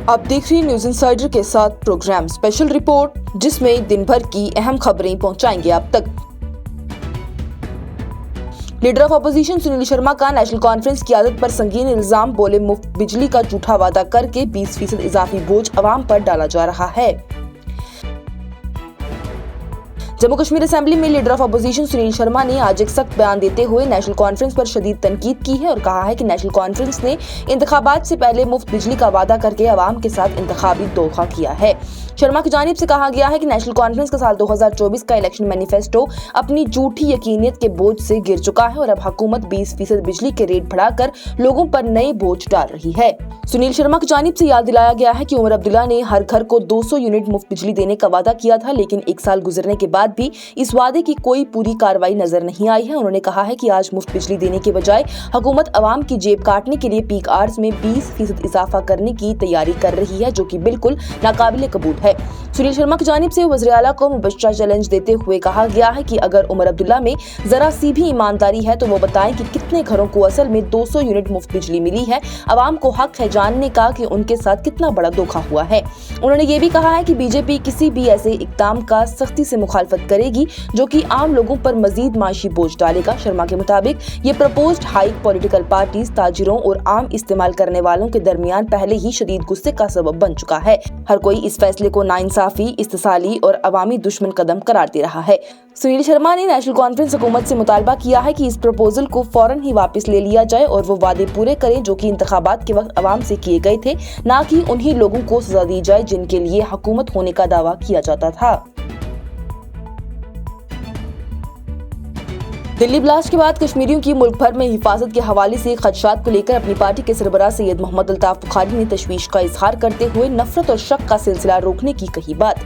आप देख रही न्यूज इंसाइडर के साथ प्रोग्राम स्पेशल रिपोर्ट, जिसमें दिन भर की अहम खबरें पहुंचाएंगे आप तक। Leader of opposition Sunil Sharma का नेशनल कॉन्फ्रेंस की आदत पर संगीन इल्जाम, बोले मुफ्त बिजली का झूठा वादा करके 20% इजाफी बोझ अवाम पर डाला जा रहा है। जम्मू कश्मीर असेंबली में leader of opposition Sunil Sharma ने आज एक सख्त बयान देते हुए नेशनल कॉन्फ्रेंस पर शदीद तनकीद की है और कहा है कि नेशनल कॉन्फ्रेंस ने इंतखाबात से पहले मुफ्त बिजली का वादा करके अवाम के साथ इंतखाबी धोखा किया है। शर्मा की जानिब से कहा गया है कि नेशनल कॉन्फ्रेंस का साल 2024 का इलेक्शन मैनिफेस्टो अपनी झूठी यकीनियत के बोझ से गिर चुका है और अब हुकूमत 20% बिजली के रेट बढ़ाकर लोगों पर नए बोझ डाल रही है। सुनील शर्मा की जानिब से याद दिलाया गया है कि उमर अब्दुल्ला ने हर घर को 200 यूनिट मुफ्त बिजली देने का वादा किया था, लेकिन एक साल गुजरने के बाद भी इस वादे की कोई पूरी कार्रवाई नजर नहीं आई है। उन्होंने कहा है कि आज मुफ्त बिजली देने के बजाय हुकूमत अवाम की जेब काटने के लिए पीक आवर्स में 20% इजाफा करने की तैयारी कर रही है, जो कि बिल्कुल नाकाबिले कबूल है। सुनील शर्मा की जानिब से वज़ीर आला को मुबश्शरा चैलेंज देते हुए कहा गया है कि अगर उमर अब्दुल्ला में जरा सी भी ईमानदारी है तो वो बताएं कि कितने घरों को असल में 200 यूनिट मुफ्त बिजली मिली है। अवाम को हक है जानने का कि उनके साथ कितना बड़ा धोखा हुआ है। उन्होंने ये भी कहा है कि बीजेपी किसी भी ऐसे इक़दाम का सख्ती से मुखालफत करेगी जो कि आम लोगों पर मजीद माशी बोझ डालेगा। शर्मा के मुताबिक ये प्रपोज्ड हाइक पॉलिटिकल पार्टीज, ताजिरों और आम इस्तेमाल करने वालों के दरमियान पहले ही शदीद गुस्से का सबब बन चुका है। हर कोई इस फैसले को नाइंसाफी, इस्तिसाली और अवामी दुश्मन कदम करार दे रहा है। सुनील शर्मा ने नेशनल कॉन्फ्रेंस हुकूमत से मुतालबा किया है कि इस प्रपोजल को फौरन ही वापस ले लिया जाए और वो वादे पूरे करें जो कि इंतखाबात के वक्त अवाम से किए गए थे, ना कि उन्हीं लोगों को सजा दी जाए जिनके लिए हुकूमत होने का दावा किया जाता था। दिल्ली ब्लास्ट के बाद कश्मीरियों की मुल्क भर में हिफाजत के हवाले से खदशात को लेकर अपनी पार्टी के सरबराह सैयद मोहम्मद अल्ताफ बुखारी ने तशवीश का इजहार करते हुए नफरत और शक का सिलसिला रोकने की कही बात।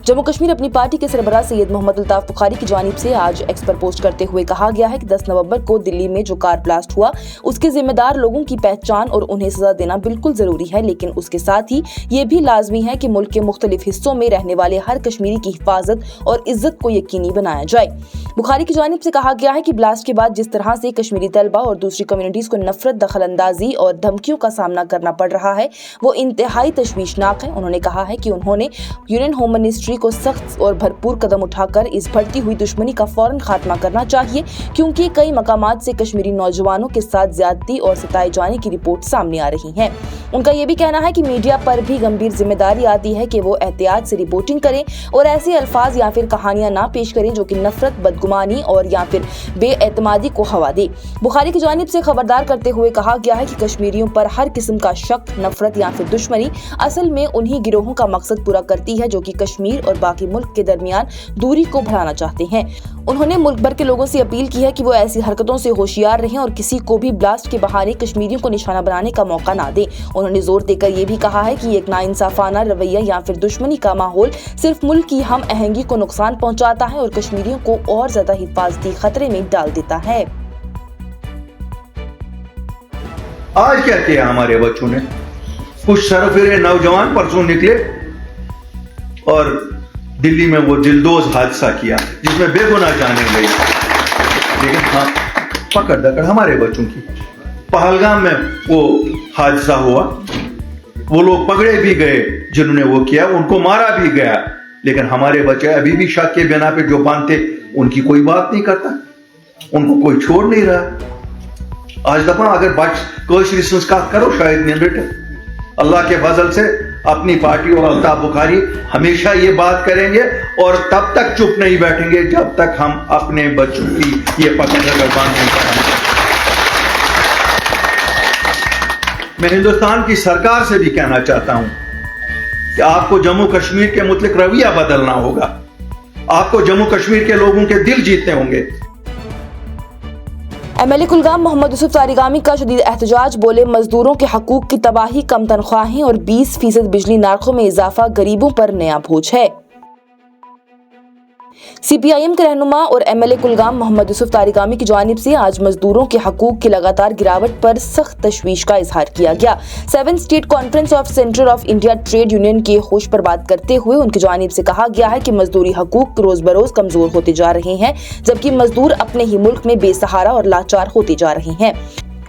जम्मू कश्मीर अपनी पार्टी के सरबराह सैयद मोहम्मद अल्ताफ बुखारी की जानिब से आज एक्स पर पोस्ट करते हुए कहा गया है कि 10 नवंबर को दिल्ली में जो कार ब्लास्ट हुआ उसके जिम्मेदार लोगों की पहचान और उन्हें सजा देना बिल्कुल जरूरी है, लेकिन उसके साथ ही ये भी लाजमी है कि मुल्क के मुख्तलिफ हिस्सों में रहने वाले हर कश्मीरी की हिफाजत और इज्जत को यकीनी बनाया जाए। बुखारी की जानिब से कहा गया है कि ब्लास्ट के बाद जिस तरह से कश्मीरी तलबा और दूसरी कम्युनिटीज को नफरत, दखलंदाजी और धमकियों का सामना करना पड़ रहा है वो इंतहाई तशवीशनाक है। उन्होंने कहा है कि उन्होंने यूनियन होम मिनिस्ट्री को सख्त और भरपूर कदम उठाकर इस बढ़ती हुई दुश्मनी का फौरन खात्मा करना चाहिए, क्योंकि कई मकामात से कश्मीरी नौजवानों के साथ ज्यादती और सताए जाने की रिपोर्ट सामने आ रही है। उनका ये भी कहना है कि मीडिया पर भी गंभीर जिम्मेदारी आती है कि वो एहतियात से रिपोर्टिंग करें और ऐसे अल्फाज या फिर कहानियां ना पेश करें जो कि नफरत, बदगुमानी और या फिर बेएतमादी को हवा दे। बुखारी की जानिब से खबरदार करते हुए कहा गया है कि कश्मीरियों पर हर किस्म का शक, नफरत या फिर दुश्मनी असल में उन्हीं गिरोहों का मकसद पूरा करती है जो कि कश्मीर और बाकी मुल्क के दरमियान दूरी को बढ़ाना चाहते हैं। उन्होंने मुल्क भर के लोगों से अपील की है कि वो ऐसी हरकतों से होशियार रहें और किसी को भी ब्लास्ट के बहाने कश्मीरियों को निशाना बनाने का मौका ना दें। उन्होंने जोर देकर ये भी कहा है कि एक नाइंसाफाना रवैया या फिर दुश्मनी का माहौल सिर्फ मुल्क की हम आहंगी को नुकसान पहुंचाता है और कश्मीरियों को और ज्यादा हिफाजती खतरे में डाल देता है। आज क्या किया हमारे बच्चों ने? कुछ सरफिरे नौजवान परसों निकले और दिल्ली में वो दिलदोज हादसा किया जिसमें बेगुनाह जाने गई, लेकिन हाँ पकड़ दकड़ हमारे बच्चों की। पहलगाम में वो हादसा हुआ, वो लोग पकड़े भी गए जिन्होंने वो किया, उनको मारा भी गया, लेकिन हमारे बच्चे अभी भी शक के बिना पे जो बांधते उनकी कोई बात नहीं करता, उनको कोई छोड़ नहीं रहा। आज दफा अगर कोई संस्कार करो शायद नहीं बेटे, अल्लाह के फजल से अपनी पार्टी और अल्ताफ बुखारी हमेशा ये बात करेंगे और तब तक चुप नहीं बैठेंगे जब तक हम अपने बच्चों की ये पकड़ कर बांध नहीं कराएंगे। मैं हिंदुस्तान की सरकार से भी कहना चाहता हूं कि आपको जम्मू कश्मीर के मुतल्लिक रवैया बदलना होगा, आपको जम्मू कश्मीर के लोगों के दिल जीतने होंगे। एमएलए कुलगाम मोहम्मद यूसुफ तारिगामी का शदीद एहतजाज, बोले मजदूरों के हकूक की तबाही, कम तनख्वाहें और 20% बिजली नारखों में इजाफा गरीबों पर नया बोझ है। सीपीआईएम के रहनुमा और एमएलए कुलगाम मोहम्मद यूसुफ तारिगामी की जानिब से आज मजदूरों के हकूक की लगातार गिरावट पर सख्त तशवीश का इजहार किया गया। 7 state conference of centre of India trade union के होश पर बात करते हुए उनकी जानिब से कहा गया है कि मजदूरी हकूक रोज बरोज कमजोर होते जा रहे हैं, जबकि मजदूर अपने ही मुल्क में बेसहारा और लाचार होते जा रहे हैं।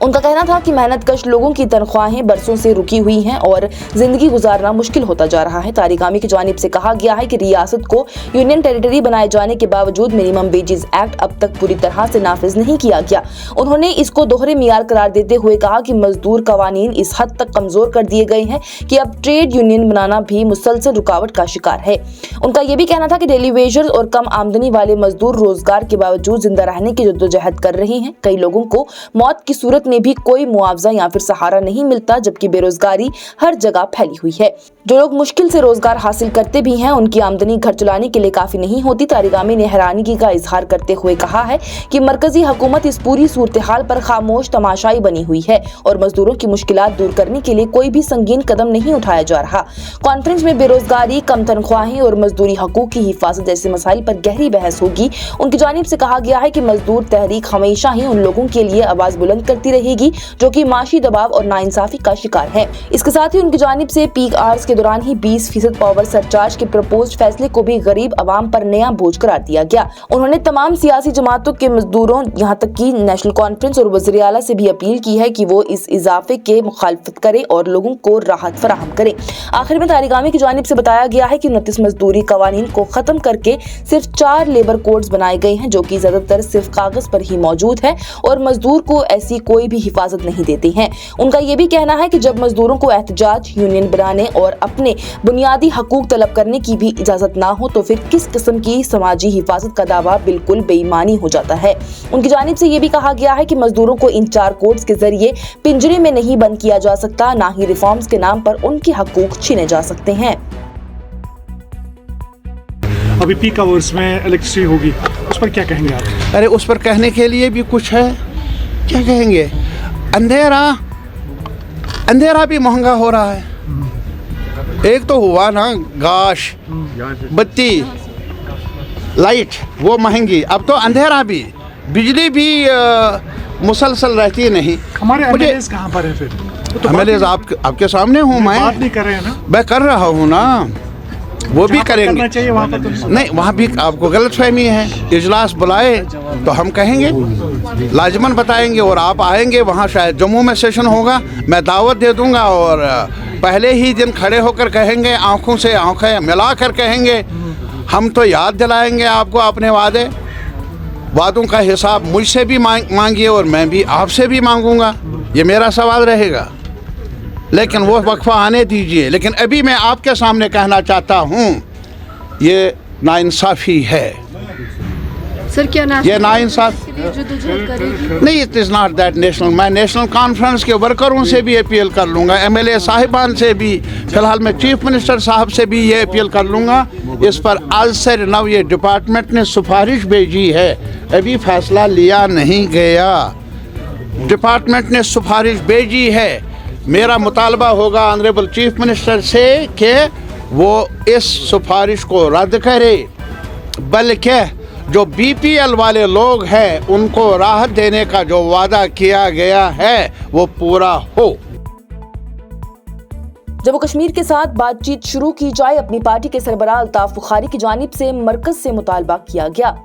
उनका कहना था कि मेहनतकश लोगों की तनख्वाहें बरसों से रुकी हुई हैं और जिंदगी गुजारना मुश्किल होता जा रहा है। तारिगामी की जानिब से कहा गया है कि रियासत को यूनियन टेरिटरी बनाए जाने के बावजूद मिनिमम वेजेस एक्ट अब तक पूरी तरह से नाफिज नहीं किया गया। उन्होंने इसको दोहरे मियार करार देते हुए कहा कि मजदूर कवानीन इस हद तक कमजोर कर दिए गए हैं कि अब ट्रेड यूनियन बनाना भी मुसलसल रुकावट का शिकार है। उनका यह भी कहना था कि डेली वेजर्स और कम आमदनी वाले मजदूर रोजगार के बावजूद जिंदा रहने की जद्दोजहद कर रहे हैं। कई लोगों को मौत की सूरत में भी कोई मुआवजा या फिर सहारा नहीं मिलता, जबकि बेरोजगारी हर जगह फैली हुई है। जो लोग मुश्किल से रोजगार हासिल करते भी हैं, उनकी आमदनी घर चलाने के लिए काफी नहीं होती। तारिगामी ने हैरानगी का इजहार करते हुए कहा है कि मरकजी हुकूमत इस पूरी सूरत हाल पर खामोश तमाशाई बनी हुई है और मजदूरों की मुश्किलात दूर करने के लिए कोई भी संगीन कदम नहीं उठाया जा रहा। कॉन्फ्रेंस में बेरोजगारी, कम तनख्वाहें और मजदूरी हकूक की हिफाजत जैसे मसाइल पर गहरी बहस होगी। उनकी जानिब से कहा गया है कि मजदूर तहरीक हमेशा ही उन लोगों के लिए आवाज बुलंद करती रहेगी जो कि माशी दबाव और नाइंसाफी का शिकार है। इसके साथ ही उनकी जानिब से पीक आवर्स के दौरान ही 20% पावर सरचार्ज के प्रपोज्ड फैसले को भी गरीब आवाम पर नया बोझ करार दिया गया। उन्होंने तमाम सियासी जमातों के मजदूरों, यहाँ तक कि नेशनल कॉन्फ्रेंस और वज़ीर आला से भी अपील की है कि वो इस इजाफे के मुखालफत करे और लोगों को राहत फराहम करे। आखिर में तारिगामी की जानिब से बताया गया है कि 29 मजदूरी कवानीन को खत्म करके सिर्फ 4 लेबर कोड्स बनाए गए हैं, जो कि ज्यादातर सिर्फ कागज पर ही मौजूद है और मजदूर को ऐसी कोई भी हिफाजत नहीं देते हैं। उनका ये भी कहना है कि जब मजदूरों को एहतजाज, यूनियन बनाने और अपने बुनियादी हकूक तलब करने की भी इजाजत ना हो तो फिर किस किस्म की समाजी हिफाजत का दावा बिल्कुल बेईमानी हो जाता है। उनकी जानिब से ये भी कहा गया है कि मजदूरों को इन 4 कोड्स के जरिए पिंजरे में नहीं बंद किया जा सकता, ना ही रिफॉर्म्स के नाम पर उनके हकूक छीने जा सकते हैं। अभी पीक आवर्स में इलेक्ट्रिसिटी होगी, उस पर क्या कहेंगे आप? अरे उस पर कहने के लिए भी कुछ है, क्या कहेंगे। अंधेरा भी महंगा हो रहा है। एक तो हुआ ना गाश, बत्ती, लाइट वो महंगी, अब तो अंधेरा भी, बिजली भी मुसलसल रहती नहीं। हमारे एमएलएज कहाँ पर है फिर? तो एमएलएज आपके सामने हूँ मैं, बात नहीं कर रहे हैं ना? मैं कर रहा हूँ ना, वो भी करेंगे। चाहिए वहाँ पर तो नहीं, वहाँ भी आपको गलतफहमी है। इजलास बुलाए तो हम कहेंगे, लाजमन बताएंगे और आप आएंगे। वहाँ शायद जम्मू में सेशन होगा, मैं दावत दे दूंगा और पहले ही दिन खड़े होकर कहेंगे, आंखों से आंखें मिलाकर कहेंगे। हम तो याद दिलाएंगे आपको अपने वादों का हिसाब मुझसे भी मांगिए और मैं भी आपसे भी मांगूंगा। ये मेरा सवाल रहेगा, लेकिन वो वक्फा आने दीजिए। लेकिन अभी मैं आपके सामने कहना चाहता हूँ, ये नाइंसाफ़ी है। सर क्या ये नाइंसाफ़ी नहीं, it is not that national. मैं नेशनल कॉन्फ्रेंस के वर्करों से भी अपील कर लूँगा, एमएलए साहिबान से भी, फिलहाल मैं चीफ मिनिस्टर साहब से भी ये अपील कर लूँगा। इस पर आज से नव ये डिपार्टमेंट ने सिफारिश भेजी है, अभी फैसला लिया नहीं गया। डिपार्टमेंट ने सिफारिश भेजी है। मेरा मुतालबा होगा ऑनरेबल चीफ मिनिस्टर से कि वो इस सिफारिश को रद्द करे, बल्कि जो बीपीएल वाले लोग हैं उनको राहत देने का जो वादा किया गया है वो पूरा हो। जम्मू कश्मीर के साथ बातचीत शुरू की जाए, अपनी पार्टी के सरबराह अल्ताफ बुखारी की जानिब से मरकज से मुतालबा किया गया।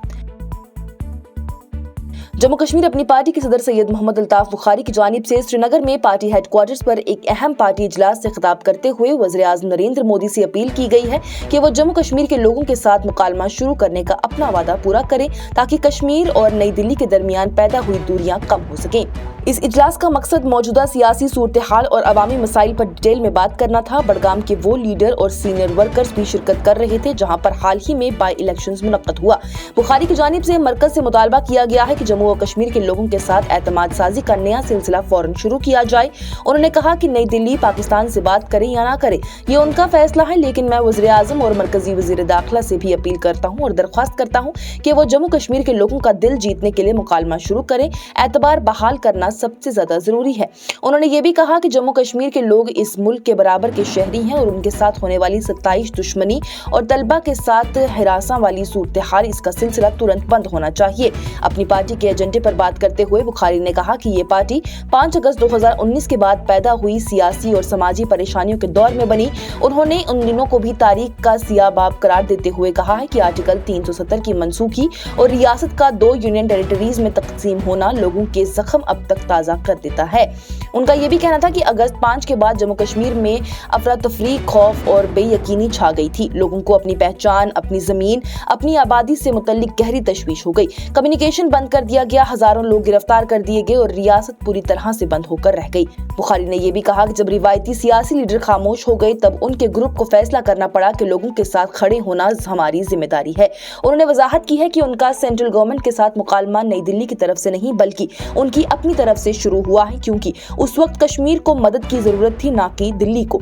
जम्मू कश्मीर अपनी पार्टी के सदर सैयद मोहम्मद अल्ताफ बुखारी की जानिब से श्रीनगर में पार्टी हेडक्वार्टर्स पर एक अहम पार्टी इजलास से खिताब करते हुए वज़ीर आज़म नरेंद्र मोदी से अपील की गई है कि वो जम्मू कश्मीर के लोगों के साथ मुकालमा शुरू करने का अपना वादा पूरा करें, ताकि कश्मीर और नई दिल्ली के दरमियान पैदा हुई दूरियां कम हो सकें। इस इजलास का मकसद मौजूदा सियासी सूरत हाल और अवामी मसाइल पर डिटेल में बात करना था। बडगाम के वो लीडर और सीनियर वर्कर्स भी शिरकत कर रहे थे जहां पर हाल ही में बाई इलेक्शंस मुनक्कद हुआ। बुखारी की जानिब से मरकज से मुतालबा किया गया है कि जम्मू और कश्मीर के लोगों के साथ एतमाद साजी का नया सिलसिला फौरन शुरू किया जाए। उन्होंने कहा कि नई दिल्ली पाकिस्तान से बात करे या ना करे ये उनका फैसला है, लेकिन मैं वज़ीर आज़म और मरकजी वज़ीर दाखिला से भी अपील करता हूँ और दरख्वास्त करता हूँ कि वो जम्मू कश्मीर के लोगों का दिल जीतने के लिए मुकालमा शुरू करें। एतबार बहाल करना सबसे ज्यादा जरूरी है। उन्होंने ये भी कहा कि जम्मू कश्मीर के लोग इस मुल्क के बराबर के शहरी हैं और उनके साथ होने वाली 27 दुश्मनी और तलबा के साथ हिरासा वाली सूरत हाल, इसका सिलसिला तुरंत बंद होना चाहिए। अपनी पार्टी के ایجنڈے پر بات کرتے ہوئے بخاری نے کہا کہ یہ پارٹی 5 اگست 2019 کے بعد پیدا ہوئی سیاسی اور سماجی پریشانیوں کے دور میں بنی. انہوں نے ان دنوں کو بھی تاریخ کا سیاہ باب قرار دیتے ہوئے کہا ہے کہ آرٹیکل 370 کی منسوخی اور ریاست کا 2 یونین ٹیریٹریز میں تقسیم ہونا لوگوں کے زخم اب تک تازہ کر دیتا ہے. ان کا یہ بھی کہنا تھا کہ اگست 5 کے بعد جموں کشمیر میں افراتفری، خوف اور بے یقینی چھا گئی تھی. لوگوں کو اپنی پہچان، اپنی زمین، اپنی آبادی سے متعلق گہری تشویش ہو گئی. کمیونیکیشن بند کر دیا گیا، ہزاروں لوگ گرفتار کر دیے گئے اور ریاست پوری طرح سے بند ہو کر رہ گئی. بخاری نے یہ بھی کہا کہ جب روایتی سیاسی لیڈر خاموش ہو گئے تب ان کے گروپ کو فیصلہ کرنا پڑا کہ لوگوں کے ساتھ کھڑے ہونا ہماری ذمہ داری ہے. انہوں نے وضاحت کی ہے کہ ان کا سینٹرل گورنمنٹ کے ساتھ مکالمہ نئی دلی کی طرف سے نہیں بلکہ ان کی اپنی طرف سے شروع ہوا ہے، کیونکہ اس وقت کشمیر کو مدد کی ضرورت تھی، نہ کہ دلی کو.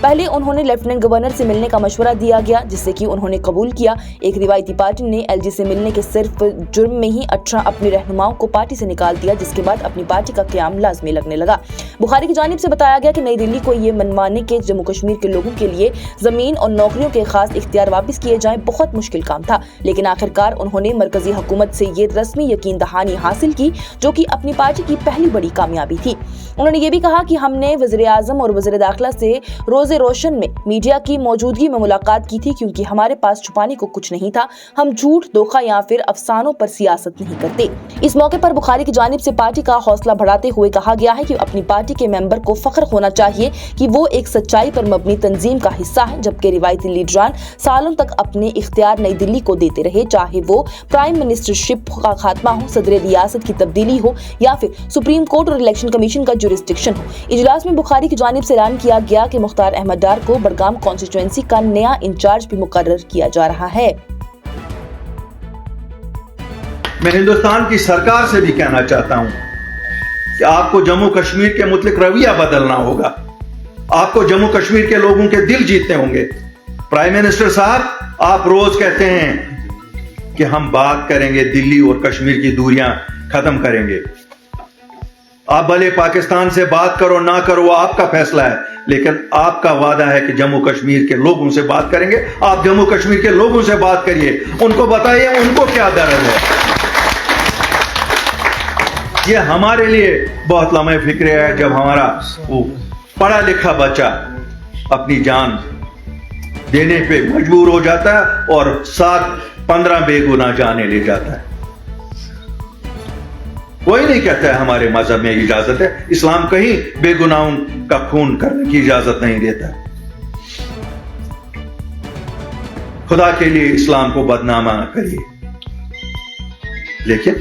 پہلے انہوں نے لیفٹیننٹ گورنر سے ملنے کا مشورہ دیا گیا جس سے کہ انہوں نے قبول کیا. ایک روایتی پارٹی نے ایل جی سے ملنے کے صرف جرم میں ہی 18 اپنے رہنماؤں کو پارٹی سے نکال دیا، جس کے بعد اپنی پارٹی کا قیام لازمی لگنے لگا. بخاری کی جانب سے بتایا گیا کہ نئی دلی کو یہ منوانے کے جموں کشمیر کے لوگوں کے لیے زمین اور نوکریوں کے خاص اختیار واپس کیے جائیں بہت مشکل کام تھا، لیکن آخرکار انہوں نے مرکزی حکومت سے یہ رسمی یقین دہانی حاصل کی جو کہ اپنی پارٹی کی پہلی بڑی کامیابی تھی. انہوں نے یہ بھی کہا کہ ہم نے وزیر اعظم اور وزیر داخلہ سے روز روشن میں میڈیا کی موجودگی میں ملاقات کی تھی، کیونکہ ہمارے پاس چھپانے کو کچھ نہیں تھا. ہم جھوٹ، دھوکہ یا پھر افسانوں پر سیاست نہیں کرتے. اس موقع پر بخاری کی جانب سے پارٹی کا حوصلہ بڑھاتے ہوئے کہا گیا ہے کہ اپنی پارٹی کے ممبر کو فخر ہونا چاہیے کہ وہ ایک سچائی پر مبنی تنظیم کا حصہ ہے، جبکہ روایتی لیڈران سالوں تک اپنے اختیار نئی دلی کو دیتے رہے، چاہے وہ پرائم منسٹرشپ کا خاتمہ ہو، صدر ریاست کی تبدیلی ہو یا پھر سپریم کورٹ اور الیکشن کمیشن کا جورسڈکشن ہو. اجلاس میں بخاری کی جانب سے اعلان کیا گیا کہ مختار احمد ڈار کو بڑگام کانسٹیچوئنسی کا نیا انچارج بھی مقرر کیا جا رہا ہے. میں ہندوستان کی سرکار سے بھی کہنا چاہتا ہوں کہ آپ کو جموں کشمیر کے متعلق رویہ بدلنا ہوگا. آپ کو جموں کشمیر کے لوگوں کے دل جیتنے ہوں گے. پرائم منسٹر صاحب، آپ روز کہتے ہیں کہ ہم بات کریں گے، دلی اور کشمیر کی دوریاں ختم کریں گے. آپ بھلے پاکستان سے بات کرو نہ کرو، وہ آپ کا فیصلہ ہے، لیکن آپ کا وعدہ ہے کہ جموں کشمیر کے لوگوں سے بات کریں گے. آپ جموں کشمیر کے لوگوں سے بات کریے، ان کو بتائیے ان کو کیا درد ہے. یہ ہمارے لیے بہت لمحہ فکر ہے جب ہمارا وہ پڑھا لکھا بچہ اپنی جان دینے پہ مجبور ہو جاتا ہے اور 7-15 بے گناہ جانیں لے جاتا ہے. کوئی نہیں کہتا ہے ہمارے مذہب میں اجازت ہے. اسلام کہیں بے گناہوں کا خون کرنے کی اجازت نہیں دیتا. خدا کے لیے اسلام کو بدنامہ نہ کریے. لیکن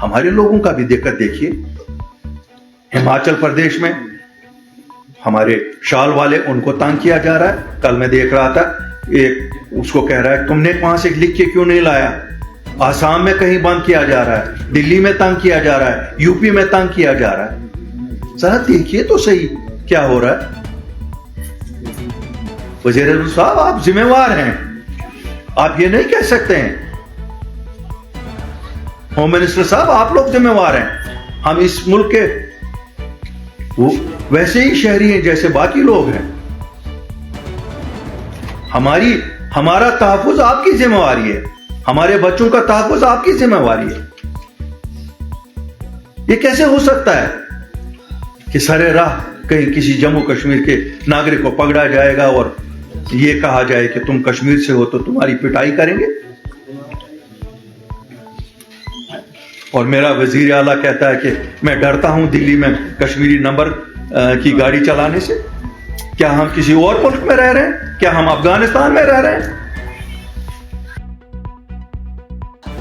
ہمارے لوگوں کا بھی دقت دیکھیے. ہماچل پردیش میں ہمارے شال والے، ان کو تنگ کیا جا رہا ہے. کل میں دیکھ رہا تھا ایک اس کو کہہ رہا ہے تم نے وہاں سے لکھ کے کیوں نہیں لایا. آسام میں کہیں بند کیا جا رہا ہے، دلی میں تنگ کیا جا رہا ہے، یو پی میں تنگ کیا جا رہا ہے. ذرا دیکھیے تو صحیح کیا ہو رہا ہے. وزیر اعظم صاحب، آپ ذمہ وار ہیں. آپ یہ نہیں کہہ سکتے ہیں. ہوم منسٹر صاحب، آپ لوگ ذمہ وار ہیں. ہم اس ملک کے وہ ویسے ہی شہری ہیں جیسے باقی لوگ ہیں. ہمارا تحفظ آپ کی ذمہ واری ہے. ہمارے بچوں کا تحفظ آپ کی ذمہ واری ہے. یہ کیسے ہو سکتا ہے کہ سرے راہ کہیں کسی جموں کشمیر کے ناگرک کو پکڑا جائے گا اور یہ کہا جائے کہ تم کشمیر سے ہو تو تمہاری پٹائی کریں گے. اور میرا وزیر اعلیٰ کہتا ہے کہ میں ڈرتا ہوں دلی میں کشمیری نمبر کی گاڑی چلانے سے. کیا ہم کسی اور ملک میں رہ رہے ہیں؟ کیا ہم افغانستان میں رہ رہے ہیں؟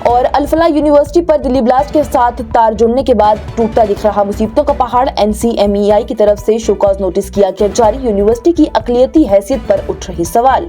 اور الفلاح یونیورسٹی پر دلی بلاسٹ کے ساتھ تار جڑنے کے بعد ٹوٹتا دکھ رہا مصیبتوں کا پہاڑ. NCMEI کی طرف سے شو کاز نوٹس کیا گیا جاری. یونیورسٹی کی اقلیتی حیثیت پر اٹھ رہے سوال.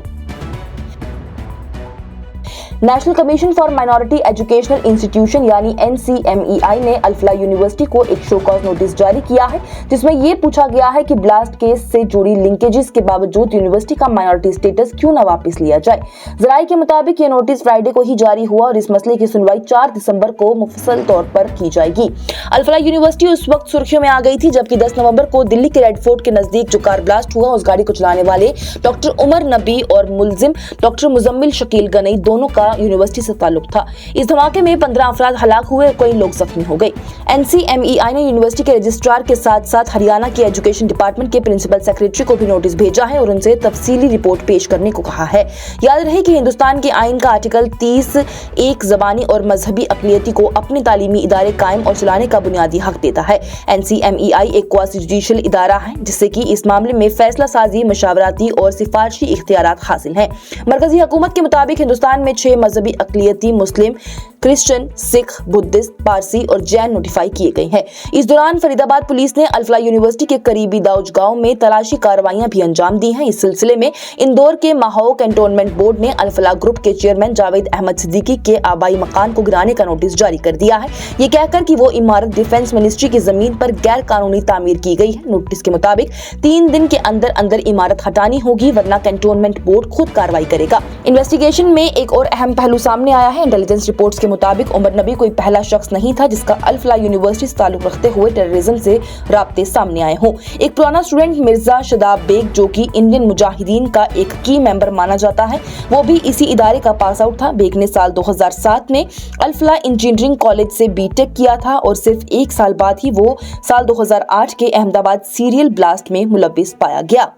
National commission for minority educational institution یعنی NCMEI نے الفلاح یونیورسٹی کو ایک شو کاز نوٹس جاری کیا ہے جس میں یہ پوچھا گیا ہے کہ بلاسٹ کیس سے جڑی لنکیجز کے باوجود یونیورسٹی کا مائنورٹی سٹیٹس کیوں نہ واپس لیا جائے. ذرائع کے مطابق یہ نوٹس فرائیڈے کو ہی جاری ہوا اور اس مسئلے کی سنوائی 4 دسمبر کو مفصل طور پر کی جائے گی. الفلاح یونیورسٹی اس وقت سرخیوں میں آ گئی تھی جبکہ 10 نومبر کو دلی کے ریڈ فورٹ کے نزدیک جو کار بلاسٹ ہوا اس گاڑی کو چلانے والے ڈاکٹر عمر نبی اور ملزم ڈاکٹر مزمل شکیل گنئی دونوں کا का यूनिवर्सिटी से ताल्लुक था। इस धमाके में 15 अफराद हलाक हुए और कई लोग जख्मी हो गए। NCMEI ने यूनिवर्सिटी के रजिस्ट्रार के साथ साथ हरियाणा के एजुकेशन डिपार्टमेंट के प्रिंसिपल सेक्रेटरी को भी नोटिस भेजा है और उनसे तफसीली रिपोर्ट पेश करने को कहा है। याद रहे कि हिंदुस्तान के आइन का आर्टिकल 30 एक ज़बानी और मजहबी अक़लियती को अपने तालीमी इदारे कायम और चलाने का बुनियादी हक देता है। NCMEI एक क्वासी जुडिशियल इदारा है जिससे कि इस मामले में फैसला साजी, मशावराती और सिफारशी इख्तियारात हासिल हैं। मरकजी हुकूमत के मुताबिक हिंदुस्तान में 6 मजहबी अक़लियती मुस्लिम, क्रिश्चियन, सिख, बुद्धिस्ट, पारसी और जैन नोटिफाई किए गए हैं। इस दौरान फरीदाबाद पुलिस ने अल-फलाह यूनिवर्सिटी के करीबी दाऊज गांव में तलाशी कार्रवाइयां भी अंजाम दी हैं। इस सिलसिले में इंदौर के माहौल कैंटोनमेंट बोर्ड ने अल-फलाह ग्रुप के चेयरमैन जावेद अहमद सिद्दीकी के आबाई मकान को गिराने का नोटिस जारी कर दिया है, ये कहकर कि वो इमारत डिफेंस मिनिस्ट्री की जमीन पर गैर कानूनी तामीर की गई है। नोटिस के मुताबिक 3 दिन के अंदर अंदर इमारत हटानी होगी वरना कैंटोनमेंट बोर्ड खुद कार्रवाई करेगा। इन्वेस्टिगेशन में एक और अहम पहलू सामने आया है। इंटेलिजेंस रिपोर्ट्स के मुताबिक उमर नबी कोई पहला शख्स नहीं था जिसका अल-फलाह यूनिवर्सिटी से ताल्लुक रखते हुए टेररिज्म से राब्ते सामने आए हों। एक पुराना स्टूडेंट मिर्जा शदाब बेग, जो कि इंडियन मुजाहिदीन का एक की मेंबर माना जाता है, वो भी इसी इदारे का पास आउट था। बेग ने साल 2007 में अल-फलाह इंजीनियरिंग कॉलेज से बीटेक किया था और सिर्फ 1 साल बाद ही वो साल 2008 के अहमदाबाद सीरियल ब्लास्ट में मुलव्विस पाया गया।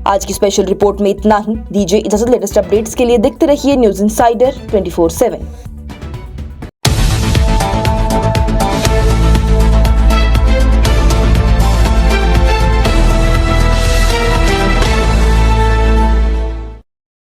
आज की स्पेशल रिपोर्ट में इतना ही। दीजिए इजाजत। लेटेस्ट अपडेट्स के लिए देखते रहिए न्यूज़ इनसाइडर 24/7।